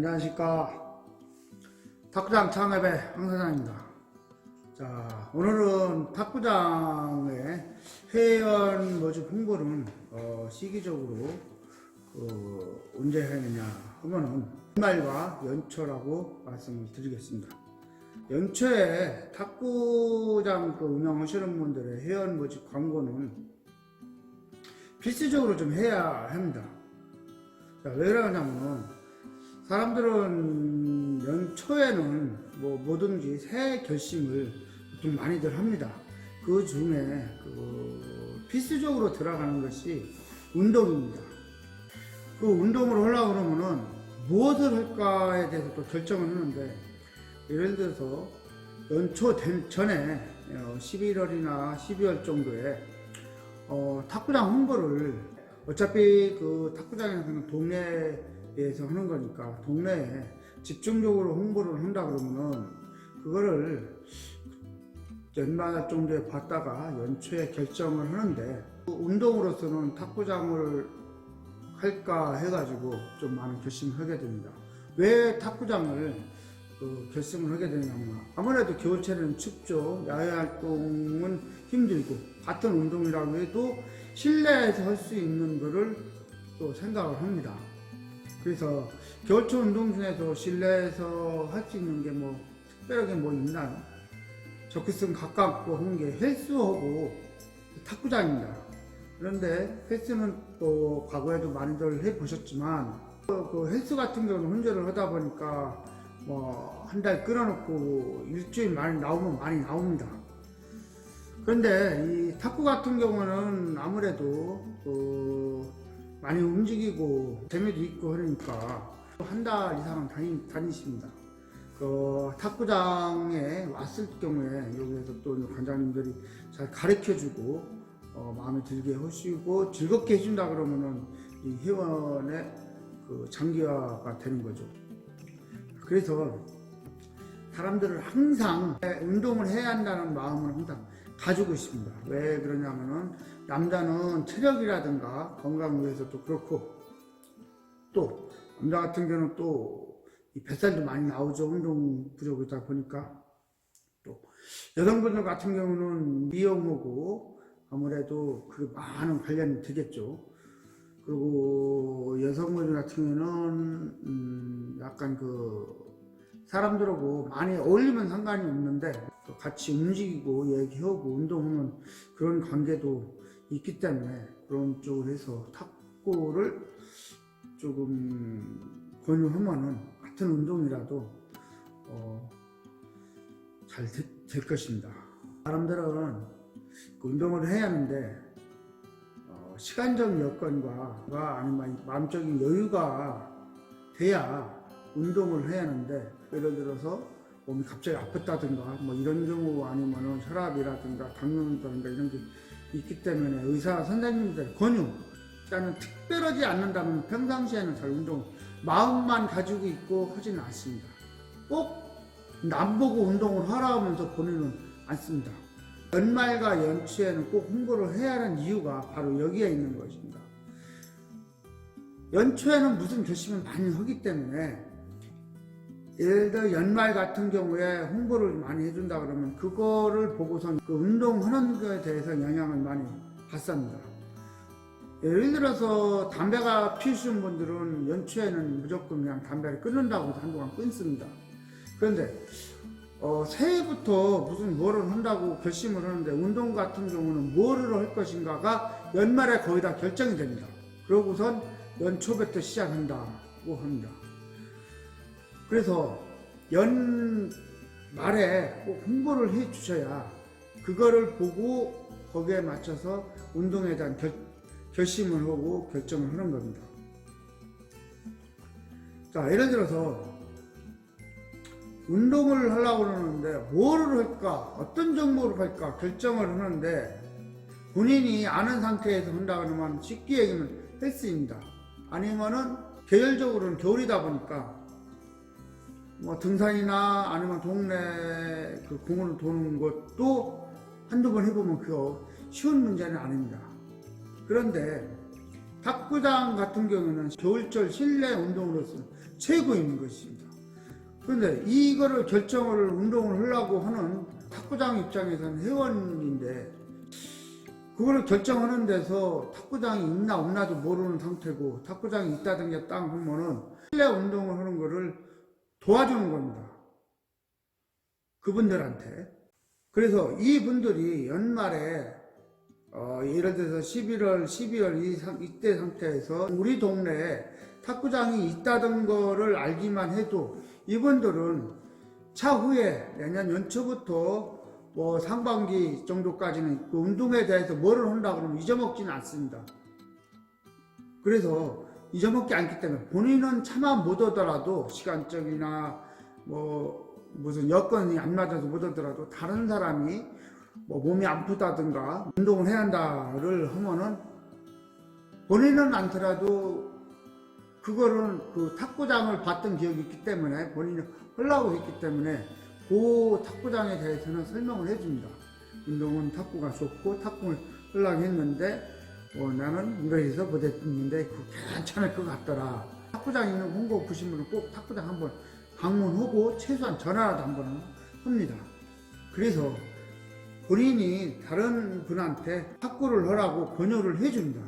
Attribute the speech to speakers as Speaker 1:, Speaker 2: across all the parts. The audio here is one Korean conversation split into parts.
Speaker 1: 안녕하십니까. 탁구장 창업의 황 사장입니다. 자, 오늘은 탁구장의 회원 모집 홍보는 시기적으로 언제 하느냐 하면은 연말과 연초라고 말씀을 드리겠습니다. 연초에 탁구장 운영하시는 분들의 회원 모집 광고는 필수적으로 좀 해야 합니다. 자, 왜 그러냐면 사람들은 연초에는 뭐든지 새해 결심을 보통 많이들 합니다. 그 중에 필수적으로 들어가는 것이 운동입니다. 그 운동을 하려고 그러면은 무엇을 할까에 대해서 또 결정을 하는데, 예를 들어서 연초 전에 11월이나 12월 정도에 탁구장 홍보를, 어차피 그 탁구장에서는 동네에서 하는 거니까 동네에 집중적으로 홍보를 한다 그러면은 그거를 연말 정도에 봤다가 연초에 결정을 하는데, 운동으로서는 탁구장을 할까 해가지고 좀 많은 결심을 하게 됩니다. 왜 탁구장을 결심을 하게 되냐면, 아무래도 겨울철에는 춥죠. 야외 활동은 힘들고, 같은 운동이라고 해도 실내에서 할 수 있는 거를 또 생각을 합니다. 그래서 겨울철 운동 중에서 실내에서 할 수 있는 게 특별하게 있나요? 적극성 가깝고 하는 게 헬스하고 탁구장입니다. 그런데 헬스는 또 과거에도 많이들 해보셨지만, 그 헬스 같은 경우는 혼자를 하다 보니까 한 달 끌어놓고 일주일 많이 나오면 많이 나옵니다. 그런데 이 탁구 같은 경우는 아무래도 많이 움직이고 재미도 있고 그러니까 한 달 이상은 다니십니다. 탁구장에 왔을 경우에 여기에서 또 관장님들이 잘 가르쳐주고 마음에 들게 하시고 즐겁게 해준다 그러면은 이 회원의 장기화가 되는 거죠. 그래서 사람들은 항상 운동을 해야 한다는 마음을 항상 가지고 있습니다. 왜 그러냐면은 남자는 체력이라든가 건강을 위해서도 그렇고, 또 남자 같은 경우는 또 이 뱃살도 많이 나오죠. 운동 부족이다 보니까. 또 여성분들 같은 경우는 미용하고 아무래도 그 많은 관련이 되겠죠. 그리고 여성분들 같은 경우는 약간 사람들하고 많이 어울리면 상관이 없는데 또 같이 움직이고 얘기하고 운동하면 그런 관계도 있기 때문에 그런 쪽으로 해서 탁구를 조금 권유하면은 같은 운동이라도 잘 될 것입니다. 사람들은 운동을 해야 하는데 시간적 여건과 아니면 마음적인 여유가 돼야 운동을 해야 하는데, 예를 들어서 몸이 갑자기 아팠다든가 이런 경우, 아니면은 혈압이라든가 당뇨라든가 이런 게 있기 때문에 의사 선생님들 권유, 일단은 특별하지 않는다면 평상시에는 잘 운동 마음만 가지고 있고 하지는 않습니다. 꼭 남 보고 운동을 하라 하면서 보내는 않습니다. 연말과 연초에는 꼭 홍보를 해야 하는 이유가 바로 여기에 있는 것입니다. 연초에는 무슨 결심을 많이 하기 때문에, 예를 들어 연말 같은 경우에 홍보를 많이 해준다 그러면 그거를 보고선 운동하는 것에 대해서 영향을 많이 받습니다. 예를 들어서 담배가 피우시는 분들은 연초에는 무조건 그냥 담배를 끊는다고 한동안 끊습니다. 그런데 새해부터 무슨 뭐를 한다고 결심을 하는데, 운동 같은 경우는 뭐를 할 것인가가 연말에 거의 다 결정이 됩니다. 그러고선 연초부터 시작한다고 합니다. 그래서 연말에 꼭 홍보를 해 주셔야 그거를 보고 거기에 맞춰서 운동에 대한 결심을 하고 결정을 하는 겁니다. 자, 예를 들어서 운동을 하려고 그러는데 뭐를 할까, 어떤 종목을 할까 결정을 하는데, 본인이 아는 상태에서 한다 그러면 쉽게 얘기하면 헬스입니다. 아니면은 계절적으로는 겨울이다 보니까 등산이나 아니면 동네 공원을 도는 것도 한두 번 해보면 그거 쉬운 문제는 아닙니다. 그런데 탁구장 같은 경우는 겨울철 실내 운동으로서 최고인 것입니다. 그런데 이거를 결정을 운동을 하려고 하는 탁구장 입장에서는 회원인데 그거를 결정하는 데서 탁구장이 있나 없나도 모르는 상태고 탁구장이 있다든가 땅 하면은 실내 운동을 하는 거를 도와주는 겁니다. 그분들한테. 그래서 이분들이 연말에 예를 들어서 11월, 12월 이때 상태에서 우리 동네에 탁구장이 있다던 거를 알기만 해도 이분들은 차후에 내년 연초부터 뭐 상반기 정도까지는 그 운동에 대해서 뭐를 한다 그러면 잊어먹지는 않습니다. 그래서 잊어먹지 않기 때문에 본인은 차마 못 오더라도 시간적이나 뭐 무슨 여건이 안 맞아서 못 오더라도 다른 사람이 뭐 몸이 아프다든가 운동을 해야 한다를 하면은 본인은 않더라도 그거는 그 탁구장을 봤던 기억이 있기 때문에 본인이 하려고 했기 때문에 그 탁구장에 대해서는 설명을 해줍니다. 운동은 탁구가 좋고 탁구를 하려고 했는데 나는 이거에서 못했는데 그 괜찮을 것 같더라. 탁구장 있는 홍보 보신 분은 꼭 탁구장 한번 방문하고 최소한 전화라도 한번 합니다. 그래서 본인이 다른 분한테 탁구를 하라고 권유를 해줍니다.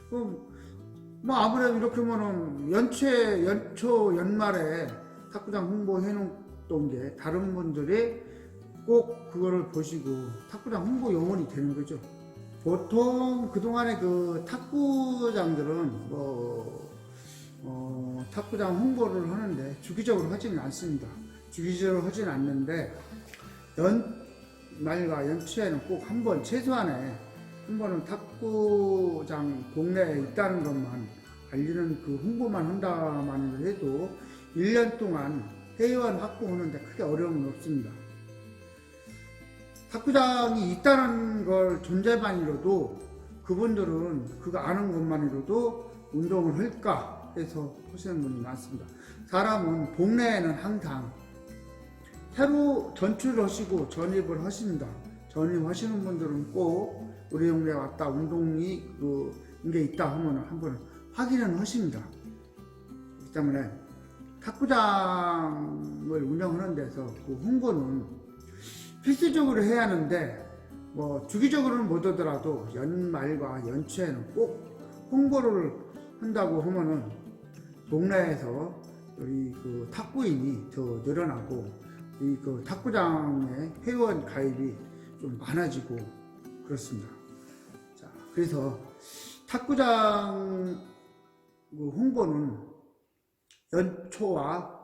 Speaker 1: 뭐 아무래도 이렇게 하면은 연초 연말에 탁구장 홍보해 놓던 게 다른 분들이 꼭 그거를 보시고 탁구장 홍보 요원이 되는 거죠. 보통 그동안에 그 탁구장들은 탁구장 홍보를 하는데 주기적으로 하지는 않습니다. 주기적으로 하지는 않는데 연말과 연초에는 꼭 한 번 최소한에 한 번은 탁구장 동네에 있다는 것만 알리는 그 홍보만 한다만 해도 1년 동안 회원 확보하는데 크게 어려움은 없습니다. 탁구장이 있다는 걸 존재만으로도 그분들은 그거 아는 것만으로도 운동을 할까 해서 하시는 분이 많습니다. 사람은 동네에는 항상 새로 전출을 하시고 전입을 하십니다. 전입하시는 분들은 꼭 우리 동네에 왔다 운동이 이게 있다 하면 한번 확인을 하십니다. 그렇기 때문에 탁구장을 운영하는 데서 그 홍보는 필수적으로 해야 하는데 뭐 주기적으로는 못 하더라도 연말과 연초에는 꼭 홍보를 한다고 하면은 동네에서 우리 그 탁구인이 더 늘어나고 이 그 탁구장의 회원 가입이 좀 많아지고 그렇습니다. 자, 그래서 탁구장 그 홍보는 연초와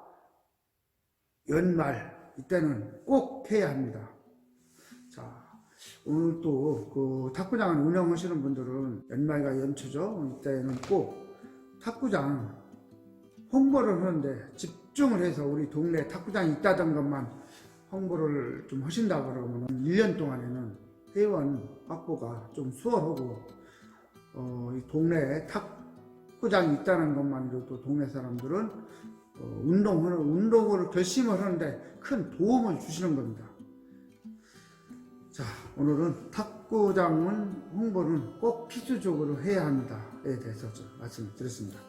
Speaker 1: 연말 이때는 꼭 해야 합니다. 자, 오늘 또 그 탁구장을 운영하시는 분들은 연말과 연초죠. 이때는 꼭 탁구장 홍보를 하는데 집중을 해서 우리 동네에 탁구장이 있다던 것만 홍보를 좀 하신다 그러면 1년 동안에는 회원 확보가 좀 수월하고 이 동네에 탁구장이 있다는 것만으로도 동네 사람들은 운동을 결심을 하는데 큰 도움을 주시는 겁니다. 자, 오늘은 탁구장은 홍보는 꼭 필수적으로 해야 합니다에 대해서 좀 말씀을 드렸습니다.